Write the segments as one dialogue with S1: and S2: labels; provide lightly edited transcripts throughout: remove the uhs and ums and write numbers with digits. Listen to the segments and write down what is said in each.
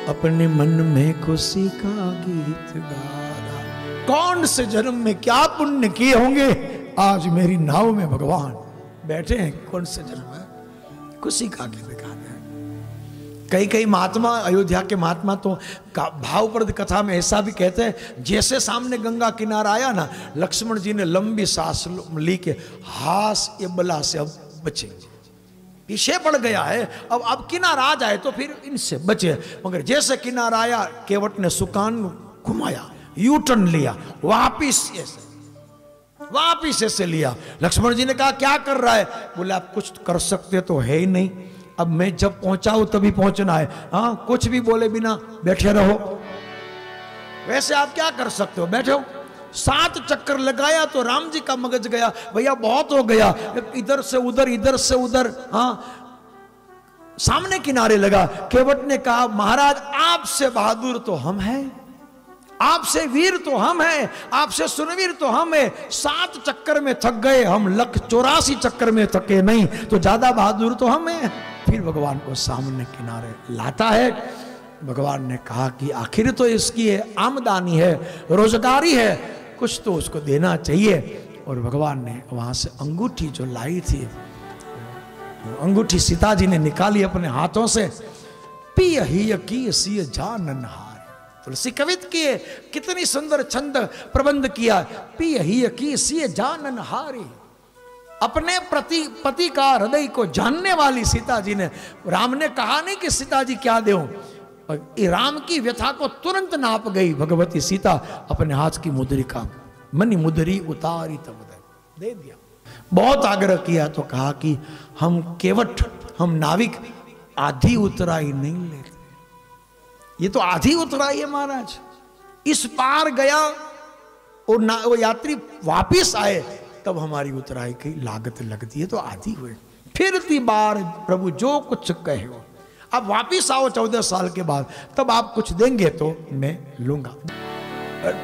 S1: अपने मन में खुशी का गीत गाना। कौन से जन्म में क्या पुण्य किए होंगे, आज मेरी नाव में भगवान बैठे हैं। कौन से जन्म में खुशी का गीत गाना है। कई कई महात्मा, अयोध्या के महात्मा तो भावप्रद कथा में ऐसा भी कहते हैं, जैसे सामने गंगा किनारा आया ना, लक्ष्मण जी ने लंबी सांस ली के हास ये बला से अब बचेंगे, पीछे पड़ गया है, अब किनारा आ जाए तो फिर इनसे बचे। मगर जैसे किनारा आया, केवट ने सुकान घुमाया, यू टर्न लिया, वापिस ऐसे लिया। लक्ष्मण जी ने कहा क्या कर रहा है? बोले आप कुछ कर सकते तो है ही नहीं, अब मैं जब पहुंचाऊं तभी पहुंचना है। हाँ, कुछ भी बोले बिना बैठे रहो, वैसे आप क्या कर सकते हो, बैठो। 7 चक्कर लगाया तो राम जी का मगज गया, भैया बहुत हो गया, इधर से उधर, इधर से उधर। हाँ, सामने किनारे लगा। केवट ने कहा महाराज आपसे बहादुर तो हम हैं, आपसे वीर तो हम हैं, आपसे सुरवीर तो हम हैं। 7 चक्कर में थक गए हम, 184 चक्कर में थके नहीं, तो ज्यादा बहादुर तो हम हैं। फिर भगवान को सामने किनारे लाता है। भगवान ने कहा कि आखिर तो इसकी आमदनी है, रोजगारी है, कुछ तो उसको देना चाहिए। और भगवान ने वहां से अंगूठी जो लाई थी, अंगूठी सीता जी ने निकाली अपने हाथों से। पिय ही की सिय जानन हार, तुलसी कवित किए, कितनी सुंदर छंद प्रबंध किया। पिय ही की सिय जानन हारी, अपने पति का हृदय को जानने वाली सीता जी ने। राम ने कहा नहीं कि सीता जी क्या देऊं, राम की व्यथा को तुरंत नाप गई भगवती सीता। अपने हाथ की मुद्रिका, मनी मुद्री उतारी तब दे दिया। बहुत आग्रह किया तो कहा कि हम केवट, हम नाविक आधी उतराई नहीं लेते। ये तो आधी उतराई है महाराज, इस पार गया और वो यात्री वापिस आए तब हमारी उतराई की लागत लगती है, तो आधी हुए। फिर ती बार प्रभु जो कुछ कहे हो, अब वापिस आओ 14 साल के बाद, तब आप कुछ देंगे तो मैं लूंगा।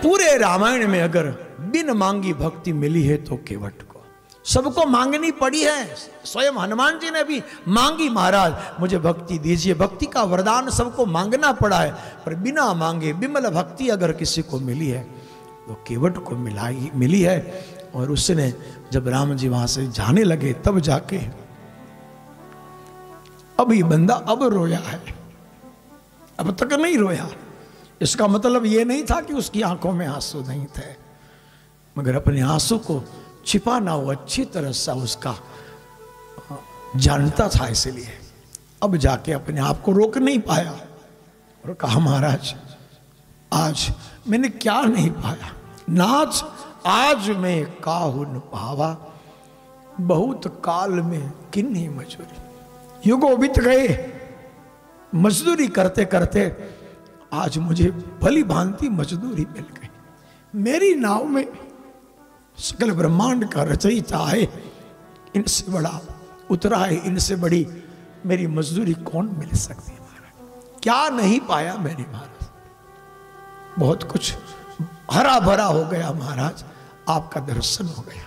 S1: पूरे रामायण में अगर बिन मांगी भक्ति मिली है तो केवट को, सबको मांगनी पड़ी है। स्वयं हनुमान जी ने भी मांगी, महाराज मुझे भक्ति दीजिए। भक्ति का वरदान सबको मांगना पड़ा है, पर बिना मांगे बिमल भक्ति अगर किसी को मिली है तो केवट को मिली है। और उसने जब राम जी वहां से जाने लगे तब जाके अब ये बंदा अब रोया है, अब तक नहीं रोया। इसका मतलब ये नहीं था कि उसकी आंखों में आंसू नहीं थे, मगर अपने आंसू को छिपाना वो अच्छी तरह से उसका जानता था, इसलिए अब जाके अपने आप को रोक नहीं पाया और कहा महाराज आज मैंने क्या नहीं पाया, नाच आज मैं काहुन पावा, बहुत काल में किन्हीं मजूरी। युगों बीत गए, मजदूरी करते करते आज मुझे भली भांति मजदूरी मिल गई। मेरी नाव में सकल ब्रह्मांड का रचयिता है, इनसे बड़ा उतरा है, इनसे बड़ी मेरी मजदूरी कौन मिल सकती है महाराज। क्या नहीं पाया मैंने महाराज, बहुत कुछ हरा भरा हो गया महाराज, आपका दर्शन हो गया।